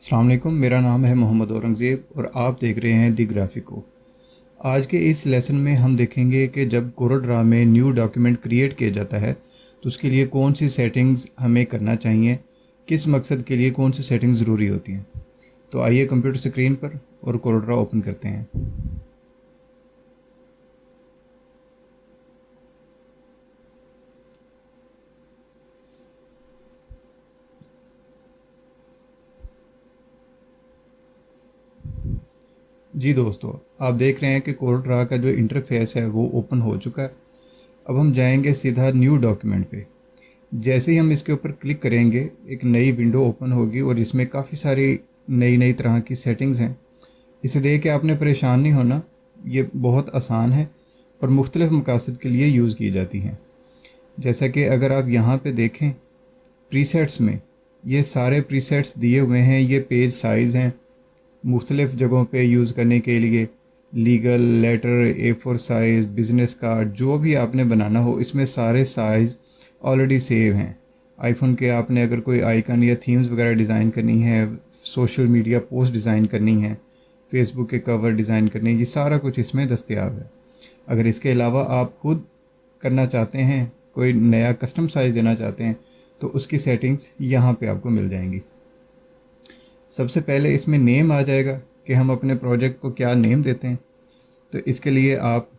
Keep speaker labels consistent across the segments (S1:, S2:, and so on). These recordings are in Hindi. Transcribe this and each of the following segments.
S1: अस्सलाम वालेकुम, मेरा नाम है मोहम्मद औरंगज़ेब और आप देख रहे हैं दी ग्राफिको। आज के इस लेसन में हम देखेंगे कि जब कोरल ड्रा में न्यू डॉक्यूमेंट क्रिएट किया जाता है तो उसके लिए कौन सी सेटिंग्स हमें करना चाहिए, किस मकसद के लिए कौन सी सेटिंग्स ज़रूरी होती हैं। तो आइए कंप्यूटर स्क्रीन पर और कोरल ड्रा ओपन करते हैं। जी दोस्तों, आप देख रहे हैं कि कोरल ड्रा का जो इंटरफेस है वो ओपन हो चुका है। अब हम जाएंगे सीधा न्यू डॉक्यूमेंट पे। जैसे ही हम इसके ऊपर क्लिक करेंगे एक नई विंडो ओपन होगी और इसमें काफ़ी सारी नई नई तरह की सेटिंग्स हैं। इसे देख के आपने परेशान नहीं होना, ये बहुत आसान है और मुख्तलिफ़ मकासद के लिए यूज़ की जाती हैं। जैसा कि अगर आप यहाँ पे देखें प्रीसेट्स में, ये सारे प्रीसेट्स दिए हुए हैं। ये पेज साइज़ हैं मुख्तलिफ़ जगहों पे यूज़ करने के लिए। Legal letter, A4 size, business card, जो भी आपने बनाना हो इसमें सारे साइज़ ऑलरेडी सेव हैं। आईफोन के आपने अगर कोई आइकन या थीम्स वगैरह डिज़ाइन करनी है, सोशल मीडिया पोस्ट डिज़ाइन करनी है, फेसबुक के कवर डिज़ाइन करने, ये सारा कुछ इसमें दस्तयाब है। अगर इसके अलावा आप खुद करना चाहते हैं, कोई नया कस्टम साइज़ देना चाहते हैं, तो उसकी सेटिंग्स यहाँ पे आपको मिल जाएंगी। सबसे पहले इसमें नेम आ जाएगा कि हम अपने प्रोजेक्ट को क्या नेम देते हैं। तो इसके लिए आप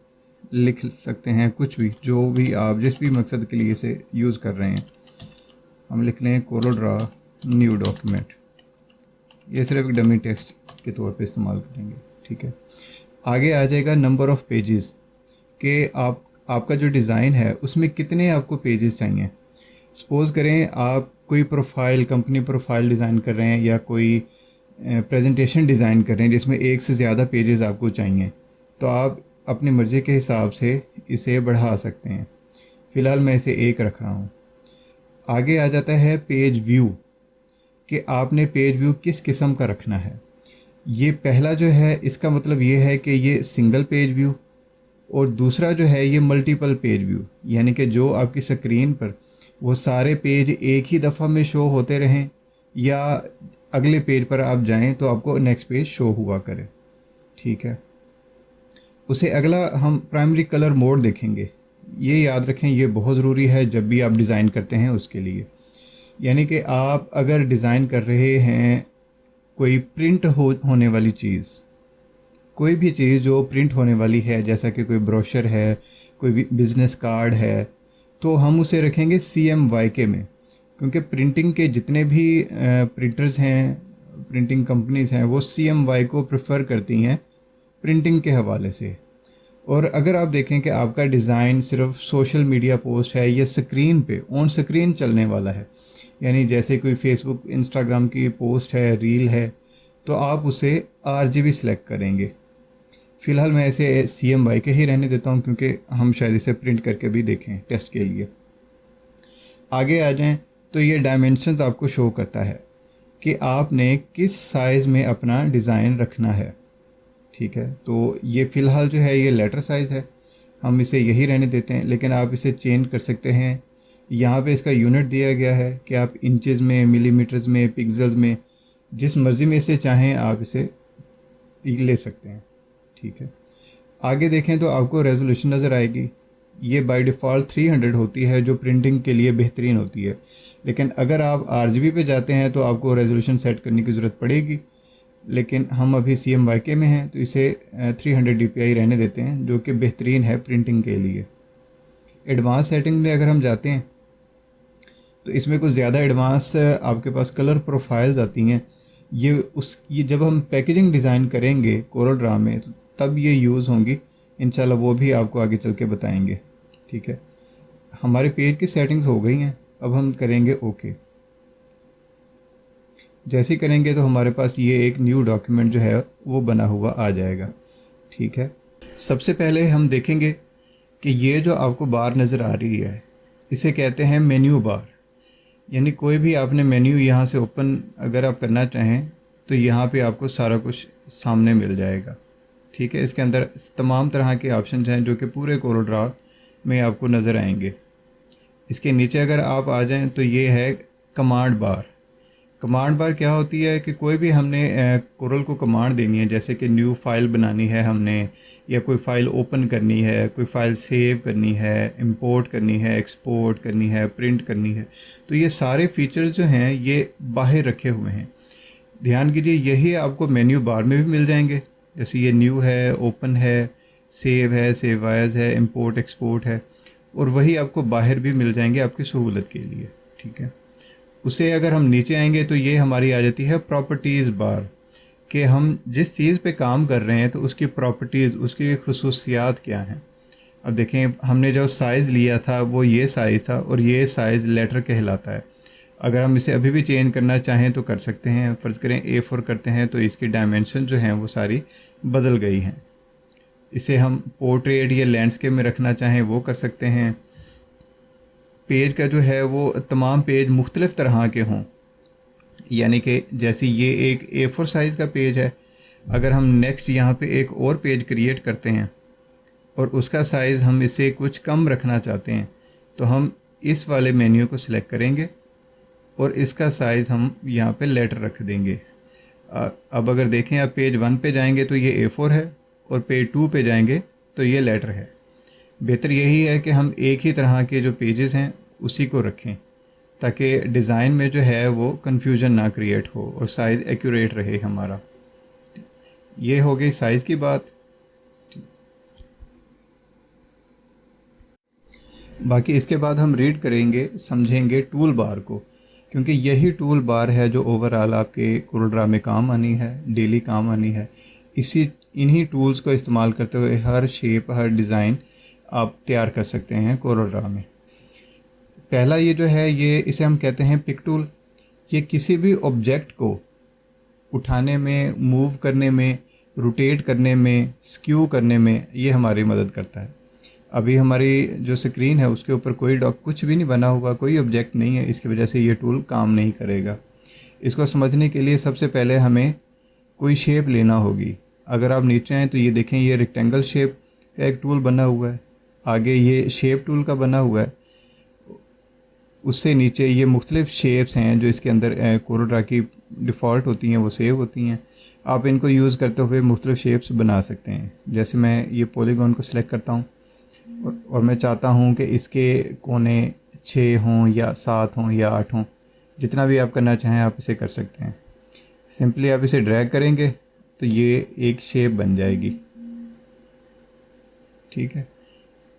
S1: लिख सकते हैं कुछ भी, जो भी आप जिस भी मकसद के लिए इसे यूज़ कर रहे हैं। हम लिख लें कोरल ड्रा न्यू डॉक्यूमेंट। ये सिर्फ एक डमी टेक्स्ट के तौर पे इस्तेमाल करेंगे, ठीक है। आगे आ जाएगा नंबर ऑफ़ पेजेस कि आपका जो डिज़ाइन है उसमें कितने आपको पेजेस चाहिए। सपोज़ करें आप कोई प्रोफाइल, कंपनी प्रोफाइल डिज़ाइन कर रहे हैं या कोई प्रेजेंटेशन डिज़ाइन कर रहे हैं जिसमें एक से ज़्यादा पेजेस आपको चाहिए, तो आप अपनी मर्ज़ी के हिसाब से इसे बढ़ा सकते हैं। फ़िलहाल मैं इसे एक रख रहा हूँ। आगे आ जाता है पेज व्यू कि आपने पेज व्यू किस किस्म का रखना है। ये पहला जो है इसका मतलब ये है कि ये सिंगल पेज व्यू, और दूसरा जो है ये मल्टीपल पेज व्यू, यानी कि जो आपकी स्क्रीन पर वो सारे पेज एक ही दफ़ा में शो होते रहें या अगले पेज पर आप जाएं तो आपको नेक्स्ट पेज शो हुआ करे, ठीक है। उसे अगला हम प्राइमरी कलर मोड देखेंगे। ये याद रखें, ये बहुत ज़रूरी है जब भी आप डिज़ाइन करते हैं उसके लिए। यानी कि आप अगर डिज़ाइन कर रहे हैं कोई प्रिंट होने वाली चीज़, कोई भी चीज़ जो प्रिंट होने वाली है, जैसा कि कोई ब्रोशर है, कोई बिज़नेस कार्ड है, तो हम उसे रखेंगे CMYK में, क्योंकि प्रिंटिंग के जितने भी प्रिंटर्स हैं, प्रिंटिंग कंपनीज़ हैं, वो CMYK को प्रेफर करती हैं प्रिंटिंग के हवाले से। और अगर आप देखें कि आपका डिज़ाइन सिर्फ सोशल मीडिया पोस्ट है या स्क्रीन पे ऑन स्क्रीन चलने वाला है, यानी जैसे कोई फेसबुक, इंस्टाग्राम की पोस्ट है, रील है, तो आप उसे RGB सेलेक्ट करेंगे। फ़िलहाल मैं इसे CMYK ही रहने देता हूँ क्योंकि हम शायद इसे प्रिंट करके भी देखें टेस्ट के लिए। आगे आ जाएं तो ये डायमेंशंस आपको शो करता है कि आपने किस साइज़ में अपना डिज़ाइन रखना है, ठीक है। तो ये फ़िलहाल जो है ये लेटर साइज़ है, हम इसे यही रहने देते हैं, लेकिन आप इसे चेंज कर सकते हैं। यहाँ पे इसका यूनिट दिया गया है कि आप इंचेस में, मिलीमीटर्स में, पिक्सल्स में, जिस मर्ज़ी में इसे चाहें आप इसे ले सकते हैं, ठीक है। आगे देखें तो आपको रेजोल्यूशन नज़र आएगी। ये बाय डिफ़ॉल्ट 300 होती है जो प्रिंटिंग के लिए बेहतरीन होती है, लेकिन अगर आप RGB पे जाते हैं तो आपको रेजोल्यूशन सेट करने की ज़रूरत पड़ेगी। लेकिन हम अभी CMYK में हैं तो इसे 300 DPI रहने देते हैं, जो कि बेहतरीन है प्रिंटिंग के लिए। एडवांस सेटिंग में अगर हम जाते हैं तो इसमें कुछ ज़्यादा एडवांस आपके पास कलर प्रोफाइल्स आती हैं। ये जब हम पैकेजिंग डिज़ाइन करेंगे कोरल ड्रा में तो तब ये यूज़ होंगी इंशाल्लाह, वो भी आपको आगे चल के बताएंगे, ठीक है। हमारे पेज की सेटिंग्स हो गई हैं, अब हम करेंगे ओके। जैसे ही करेंगे तो हमारे पास ये एक न्यू डॉक्यूमेंट जो है वो बना हुआ आ जाएगा, ठीक है। सबसे पहले हम देखेंगे कि ये जो आपको बार नज़र आ रही है इसे कहते हैं मेन्यू बार। यानी कोई भी आपने मेन्यू यहाँ से ओपन अगर आप करना चाहें तो यहाँ पे आपको सारा कुछ सामने मिल जाएगा, ठीक है। इसके अंदर तमाम तरह के ऑप्शन हैं जो कि पूरे कोरल ड्रा में आपको नज़र आएंगे। इसके नीचे अगर आप आ जाएं तो ये है कमांड बार। कमांड बार क्या होती है कि कोई भी हमने कोरल को कमांड देनी है, जैसे कि न्यू फाइल बनानी है हमने, या कोई फ़ाइल ओपन करनी है, कोई फ़ाइल सेव करनी है, इंपोर्ट करनी है, एक्सपोर्ट करनी है, प्रिंट करनी है, तो ये सारे फीचर्स जो हैं ये बाहर रखे हुए हैं। ध्यान कीजिए, यही आपको मेन्यू बार में भी मिल जाएंगे। जैसे ये न्यू है, ओपन है, सेव एज़ है, इंपोर्ट एक्सपोर्ट है, और वही आपको बाहर भी मिल जाएंगे आपकी सहूलत के लिए। ठीक है, उसे अगर हम नीचे आएंगे तो ये हमारी आ जाती है प्रॉपर्टीज़ बार, कि हम जिस चीज़ पे काम कर रहे हैं तो उसकी प्रॉपर्टीज़, उसकी खसूसियात क्या हैं। अब देखें, हमने जो साइज़ लिया था वो ये साइज़ था, और ये साइज़ लेटर कहलाता है। अगर हम इसे अभी भी चेंज करना चाहें तो कर सकते हैं। फ़र्ज़ करें A4 करते हैं तो इसकी डायमेंशन जो हैं वो सारी बदल गई हैं। इसे हम पोर्ट्रेट या लैंडस्केप में रखना चाहें वो कर सकते हैं। पेज का जो है वो तमाम पेज मुख्तलिफ़ तरह के हों, यानी कि जैसे ये एक A4 साइज़ का पेज है, अगर हम नेक्स्ट यहाँ पे एक और पेज क्रिएट करते हैं और उसका साइज़ हम इसे कुछ कम रखना चाहते हैं, तो हम इस वाले मेन्यू को सिलेक्ट करेंगे और इसका साइज़ हम यहाँ पे लेटर रख देंगे। अब अगर देखें, आप पेज 1 पे जाएंगे तो ये A4 है, और पेज 2 पे जाएंगे तो ये लेटर है। बेहतर यही है कि हम एक ही तरह के जो पेजेस हैं उसी को रखें, ताकि डिज़ाइन में जो है वो कन्फ्यूजन ना क्रिएट हो और साइज़ एक्यूरेट रहे हमारा। ये हो गई साइज़ की बात। बाकी इसके बाद हम रीड करेंगे, समझेंगे टूल बार को, क्योंकि यही टूल बार है जो ओवरऑल आपके कोरल में काम आनी है, डेली काम आनी है। इन्हीं टूल्स को इस्तेमाल करते हुए हर शेप, हर डिज़ाइन आप तैयार कर सकते हैं कोरल में। पहला ये जो है, ये इसे हम कहते हैं पिक टूल। ये किसी भी ऑब्जेक्ट को उठाने में, मूव करने में, रोटेट करने में, स्क्यू करने में ये हमारी मदद करता है। अभी हमारी जो स्क्रीन है उसके ऊपर कोई कुछ भी नहीं बना हुआ, कोई ऑब्जेक्ट नहीं है, इसकी वजह से ये टूल काम नहीं करेगा। इसको समझने के लिए सबसे पहले हमें कोई शेप लेना होगी। अगर आप नीचे आएँ तो ये देखें, ये रेक्टेंगल शेप का एक टूल बना हुआ है, आगे ये शेप टूल का बना हुआ है, उससे नीचे ये मुख्तलिफ़ शेप्स हैं जो इसके अंदर कोरल की डिफ़ॉल्ट होती हैं, वो सेव होती हैं। आप इनको यूज़ करते हुए मुख्तलिफ़ शेप्स बना सकते हैं। जैसे मैं ये पॉलीगॉन को सिलेक्ट करता हूँ और मैं चाहता हूँ कि इसके कोने 6 हों या 7 हों या 8 हों, जितना भी आप करना चाहें आप इसे कर सकते हैं। सिंपली आप इसे ड्रैग करेंगे तो ये एक शेप बन जाएगी। ठीक है,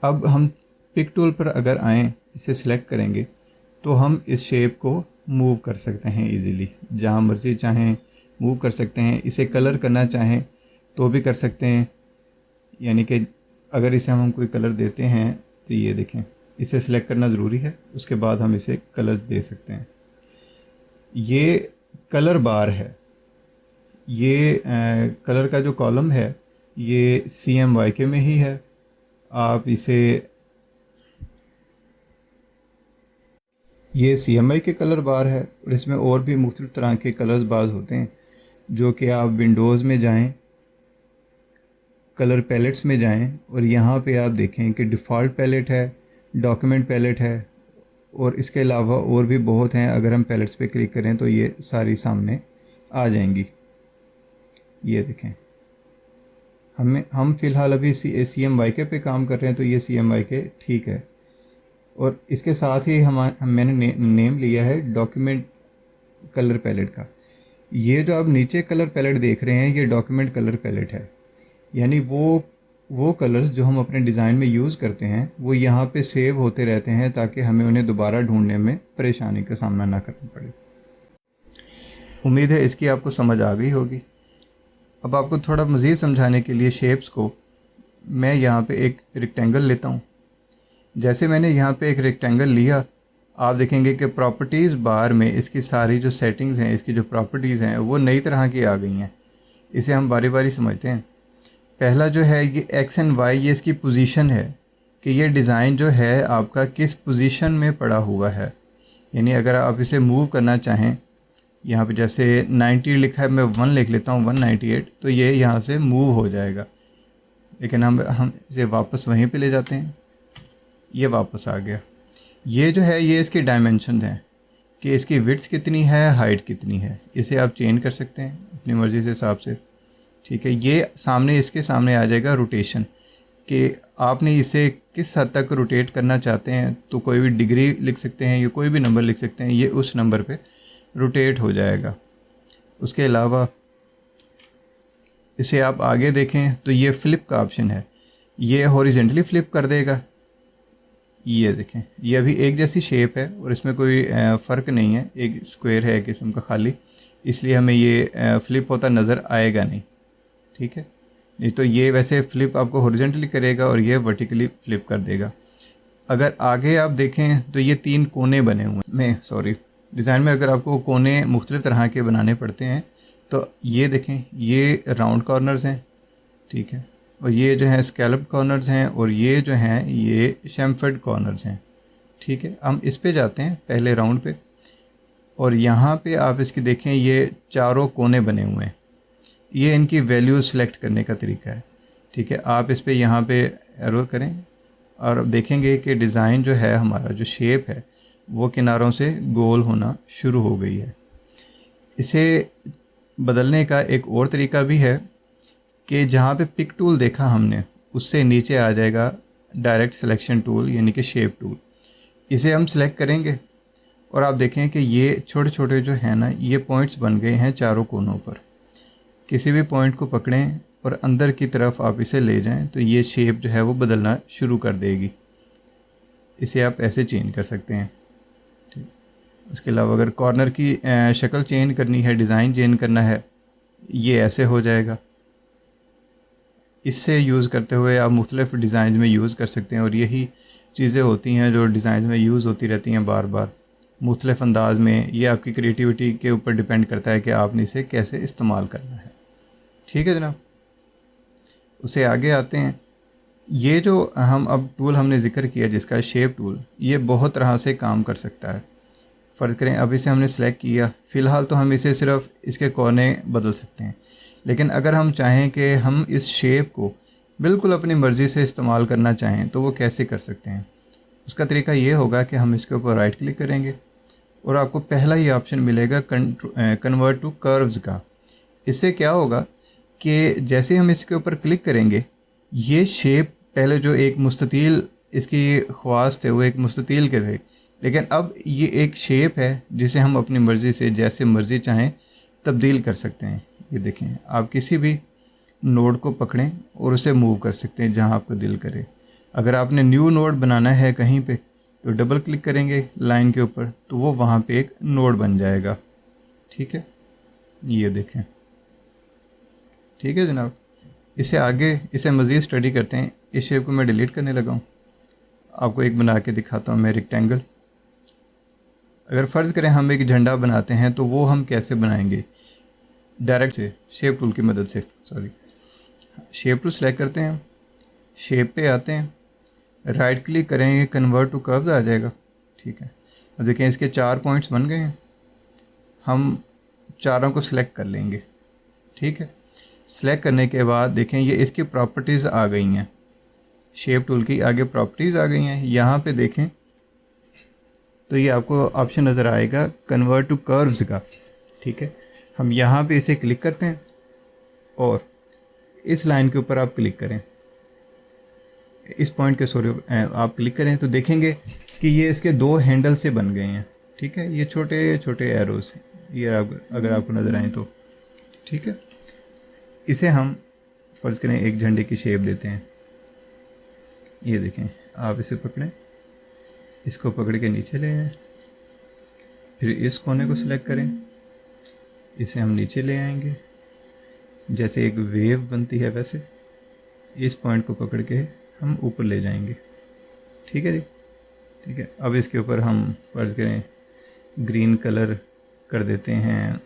S1: अब हम पिक टूल पर अगर आएँ, इसे सिलेक्ट करेंगे तो हम इस शेप को मूव कर सकते हैं इजीली, जहाँ मर्ज़ी चाहें मूव कर सकते हैं। इसे कलर करना चाहें तो भी कर सकते हैं, यानी कि अगर इसे हम कोई कलर देते हैं तो ये देखें, इसे सिलेक्ट करना ज़रूरी है, उसके बाद हम इसे कलर दे सकते हैं। ये कलर बार है। ये कलर का जो कॉलम है ये CMYK में ही है। आप इसे, ये CMYK कलर बार है, और इसमें और भी मुख्तलिफ़ तरह के कलर्स बार्स होते हैं, जो कि आप विंडोज़ में जाएं, कलर पैलेट्स में जाएं, और यहाँ पे आप देखें कि डिफ़ॉल्ट पैलेट है, डॉक्यूमेंट पैलेट है, और इसके अलावा और भी बहुत हैं। अगर हम पैलेट्स पे क्लिक करें तो ये सारी सामने आ जाएंगी। ये देखें, हम फ़िलहाल अभी CMYK पे काम कर रहे हैं, तो ये CMYK ठीक है। और इसके साथ ही मैंने नेम लिया है डॉक्यूमेंट कलर पैलेट का। ये जो आप नीचे कलर पैलेट देख रहे हैं, ये डॉक्यूमेंट कलर पैलेट है, यानी वो कलर्स जो हम अपने डिज़ाइन में यूज़ करते हैं वो यहाँ पे सेव होते रहते हैं, ताकि हमें उन्हें दोबारा ढूंढने में परेशानी का सामना ना करना पड़े। उम्मीद है इसकी आपको समझ आ गई होगी। अब आपको थोड़ा मज़ीद समझाने के लिए शेप्स को मैं यहाँ पे एक रेक्टेंगल लेता हूँ। जैसे मैंने यहाँ पे एक रेक्टेंगल लिया, आप देखेंगे कि प्रॉपर्टीज़ बार में इसकी सारी जो सेटिंग्स हैं, इसकी जो प्रॉपर्टीज़ हैं वो नई तरह की आ गई हैं। इसे हम बारी बारी समझते हैं। पहला जो है ये X एंड Y, ये इसकी पोजीशन है कि ये डिज़ाइन जो है आपका किस पोजीशन में पड़ा हुआ है। यानी अगर आप इसे मूव करना चाहें, यहाँ पे जैसे 90 लिखा है, मैं 1 लिख लेता हूँ, 198, तो ये यहाँ से मूव हो जाएगा। लेकिन हम इसे वापस वहीं पे ले जाते हैं, ये वापस आ गया। ये जो है ये इसके डायमेंशन हैं। कि इसकी विड्थ कितनी है, हाइट कितनी है। इसे आप चेंज कर सकते हैं अपनी मर्ज़ी के हिसाब से। ठीक है, ये सामने इसके सामने आ जाएगा रोटेशन, कि आपने इसे किस हद तक रोटेट करना चाहते हैं। तो कोई भी डिग्री लिख सकते हैं या कोई भी नंबर लिख सकते हैं, ये उस नंबर पे रोटेट हो जाएगा। उसके अलावा इसे आप आगे देखें तो ये फ्लिप का ऑप्शन है, ये हॉरिजेंटली फ्लिप कर देगा। ये देखें, ये अभी एक जैसी शेप है और इसमें कोई फ़र्क नहीं है, एक स्क्वायर है किस्म का खाली, इसलिए हमें ये फ्लिप होता नज़र आएगा नहीं। ठीक है, नहीं तो ये वैसे फ्लिप आपको हॉरिजेंटली करेगा और ये वर्टिकली फ्लिप कर देगा। अगर आगे आप देखें तो ये 3 कोने बने हुए हैं, डिज़ाइन में अगर आपको कोने मुख्तलिफ़ तरह के बनाने पड़ते हैं तो ये देखें, ये राउंड कॉर्नर्स हैं। ठीक है, और ये जो है स्कैलप्ड कॉर्नर्स हैं और ये जो हैं ये शैम्फर्ड कॉर्नर्स हैं। ठीक है, हम इस पे जाते हैं पहले राउंड पे, और यहाँ पे आप इसकी देखें ये चारों कोने बने हुए हैं। ये इनकी वैल्यू सेलेक्ट करने का तरीका है। ठीक है, आप इस पे यहाँ पे एरो करें और देखेंगे कि डिज़ाइन जो है हमारा जो शेप है वो किनारों से गोल होना शुरू हो गई है। इसे बदलने का एक और तरीका भी है कि जहाँ पे पिक टूल देखा हमने उससे नीचे आ जाएगा डायरेक्ट सिलेक्शन टूल, यानी कि शेप टूल। इसे हम सिलेक्ट करेंगे और आप देखें कि ये छोटे छोटे जो है ना, ये पॉइंट्स बन गए हैं चारों कोनों पर। किसी भी पॉइंट को पकड़ें और अंदर की तरफ आप इसे ले जाएं तो ये शेप जो है वो बदलना शुरू कर देगी। इसे आप ऐसे चेंज कर सकते हैं। ठीक, उसके अलावा अगर कॉर्नर की शक्ल चेंज करनी है, डिज़ाइन चेंज करना है, ये ऐसे हो जाएगा। इससे यूज़ करते हुए आप मुख्तलिफ़ डिज़ाइन में यूज़ कर सकते हैं, और यही चीज़ें होती हैं जो डिज़ाइन में यूज़ होती रहती हैं बार बार मुख्तलिफ़ अंदाज में। ये आपकी क्रिएटिविटी के ऊपर डिपेंड करता है कि आपने इसे कैसे इस्तेमाल करना है। ठीक है जनाब, उसे आगे आते हैं। ये जो हम अब टूल हमने ज़िक्र किया जिसका शेप टूल, ये बहुत तरह से काम कर सकता है। फ़र्ज़ करें अब इसे हमने सेलेक्ट किया, फ़िलहाल तो हम इसे सिर्फ इसके कोने बदल सकते हैं, लेकिन अगर हम चाहें कि हम इस शेप को बिल्कुल अपनी मर्ज़ी से इस्तेमाल करना चाहें तो वो कैसे कर सकते हैं। उसका तरीका ये होगा कि हम इसके ऊपर राइट क्लिक करेंगे और आपको पहला ही ऑप्शन मिलेगा कन्वर्ट टू कर्व्स का। इससे क्या होगा कि जैसे हम इसके ऊपर क्लिक करेंगे, ये शेप पहले जो एक मुस्ततील इसकी ख्वास थे वो एक मुस्ततील के थे, लेकिन अब ये एक शेप है जिसे हम अपनी मर्ज़ी से जैसे मर्ज़ी चाहें तब्दील कर सकते हैं। ये देखें, आप किसी भी नोड को पकड़ें और उसे मूव कर सकते हैं जहां आपको दिल करे। अगर आपने न्यू नोड बनाना है कहीं पे तो डबल क्लिक करेंगे लाइन के ऊपर तो वो वहाँ पे एक नोड बन जाएगा। ठीक है, ये देखें। ठीक है जनाब, इसे मज़ीद स्टडी करते हैं। इस शेप को मैं डिलीट करने लगा हूँ, आपको एक बना के दिखाता हूँ मैं रेक्टेंगल। अगर फ़र्ज़ करें हम एक झंडा बनाते हैं तो वो हम कैसे बनाएंगे, डायरेक्ट से शेप टूल की मदद से। शेप टूल सेलेक्ट करते हैं, शेप पे आते हैं, राइट क्लिक करेंगे, कन्वर्ट टू कर्व्स आ जाएगा। ठीक है, अब देखें इसके 4 पॉइंट्स बन गए हैं, हम चारों को सिलेक्ट कर लेंगे। ठीक है, सिलेक्ट करने के बाद देखें ये इसकी प्रॉपर्टीज़ आ गई हैं, शेप टूल की आगे प्रॉपर्टीज़ आ गई हैं। यहाँ पे देखें तो ये आपको ऑप्शन नज़र आएगा कन्वर्ट टू कर्व्स का। ठीक है, हम यहाँ पे इसे क्लिक करते हैं और इस लाइन के ऊपर आप क्लिक करें, इस पॉइंट के आप क्लिक करें तो देखेंगे कि ये इसके 2 हैंडल से बन गए हैं। ठीक है, ये छोटे छोटे एरोस, ये अगर आपको नज़र आए तो। ठीक है, इसे हम फ़र्ज़ करें एक झंडे की शेप देते हैं। ये देखें, आप इसे पकड़ें, इसको पकड़ के नीचे ले आएं, फिर इस कोने को सिलेक्ट करें, इसे हम नीचे ले आएंगे, जैसे एक वेव बनती है वैसे इस पॉइंट को पकड़ के हम ऊपर ले जाएंगे। ठीक है जी। ठीक है, अब इसके ऊपर हम फ़र्ज़ करें ग्रीन कलर कर देते हैं,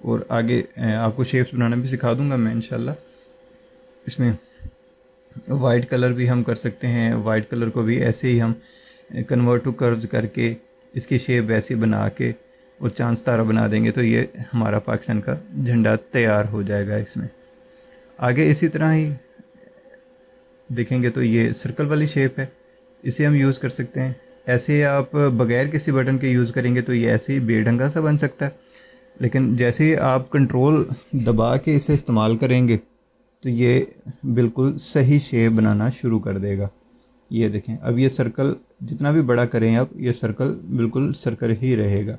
S1: और आगे आपको शेप्स बनाना भी सिखा दूंगा मैं इंशाल्लाह। इसमें वाइट कलर भी हम कर सकते हैं, वाइट कलर को भी ऐसे ही हम कन्वर्ट टू कर्व्स करके इसकी शेप वैसी बना के और चांद तारा बना देंगे तो ये हमारा पाकिस्तान का झंडा तैयार हो जाएगा। इसमें आगे इसी तरह ही देखेंगे तो ये सर्कल वाली शेप है, इसे हम यूज़ कर सकते हैं ऐसे आप बगैर किसी बटन के यूज़ करेंगे तो ये ऐसे ही बेढंगा सा बन सकता है, लेकिन जैसे ही आप कंट्रोल दबा के इसे इस्तेमाल करेंगे तो ये बिल्कुल सही शेप बनाना शुरू कर देगा। ये देखें, अब ये सर्कल जितना भी बड़ा करें आप, ये सर्कल बिल्कुल सर्कल ही रहेगा।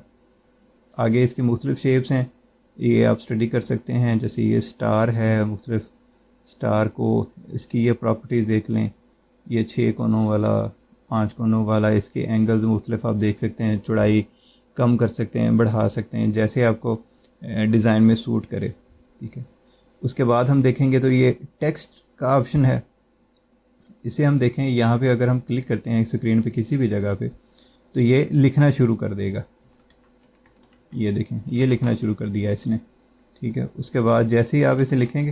S1: आगे इसकी मुख्तलिफ शेप्स हैं, ये आप स्टडी कर सकते हैं। जैसे ये स्टार है, मुख्तलिफ स्टार को इसकी ये प्रॉपर्टीज़ देख लें। ये 6 कोनों वाला, 5 कोनों वाला, इसके एंगल्स मुख्तलिफ आप देख सकते हैं। चौड़ाई कम कर सकते हैं, बढ़ा सकते हैं, जैसे आपको डिज़ाइन में सूट करे। ठीक है, उसके बाद हम देखेंगे तो ये टेक्स्ट का ऑप्शन है। इसे हम देखें यहाँ पे, अगर हम क्लिक करते हैं स्क्रीन पे किसी भी जगह पे, तो ये लिखना शुरू कर देगा। ये देखें, ये लिखना शुरू कर दिया इसने। ठीक है, उसके बाद जैसे ही आप इसे लिखेंगे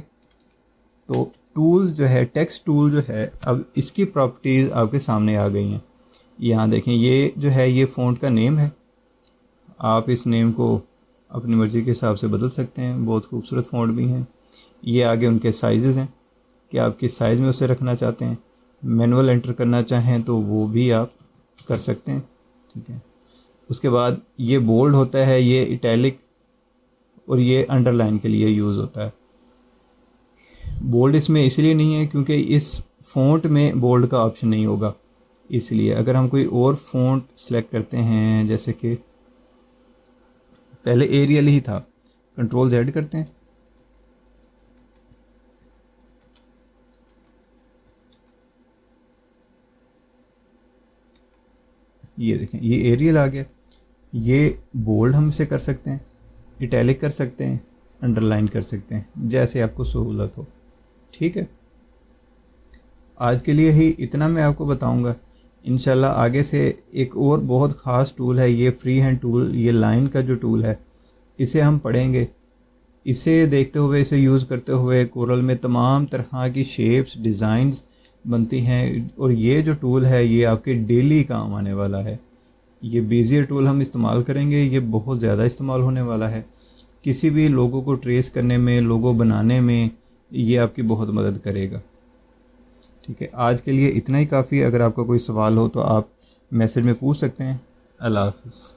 S1: तो टूल्स जो है, टेक्स्ट टूल जो है, अब इसकी प्रॉपर्टीज़ आपके सामने आ गई हैं। यहाँ देखें, ये जो है ये फ़ॉन्ट का नेम है। आप इस नेम को अपनी मर्ज़ी के हिसाब से बदल सकते हैं, बहुत खूबसूरत फ़ॉन्ट भी हैं। ये आगे उनके साइज़ हैं कि आप किस साइज़ में उसे रखना चाहते हैं। मैनुअल एंटर करना चाहें तो वो भी आप कर सकते हैं। ठीक है, उसके बाद ये बोल्ड होता है, ये इटैलिक और ये अंडरलाइन के लिए यूज़ होता है। बोल्ड इसमें इसलिए नहीं है क्योंकि इस फ़ॉन्ट में बोल्ड का ऑप्शन नहीं होगा, इसलिए। अगर हम कोई और फ़ॉन्ट सेलेक्ट करते हैं, जैसे कि पहले एरियल ही था, कंट्रोल Z करते हैं, ये देखें ये एरियल आ गया। ये बोल्ड हम इसे कर सकते हैं, इटैलिक कर सकते हैं, अंडरलाइन कर सकते हैं, जैसे आपको सहूलत हो। ठीक है, आज के लिए ही इतना मैं आपको बताऊंगा। इंशाल्लाह आगे से एक और बहुत ख़ास टूल है, ये फ्री हैंड टूल, ये लाइन का जो टूल है, इसे हम पढ़ेंगे। इसे देखते हुए, इसे यूज़ करते हुए कोरल में तमाम तरह की शेप्स, डिज़ाइंस बनती हैं। और ये जो टूल है ये आपके डेली काम आने वाला है। ये बेजियर टूल हम इस्तेमाल करेंगे, ये बहुत ज़्यादा इस्तेमाल होने वाला है। किसी भी लोगों को ट्रेस करने में, लोगो बनाने में ये आपकी बहुत मदद करेगा। ठीक है, आज के लिए इतना ही काफ़ी। अगर आपका कोई सवाल हो तो आप मैसेज में पूछ सकते हैं। अल्लाह हाफ़िज़।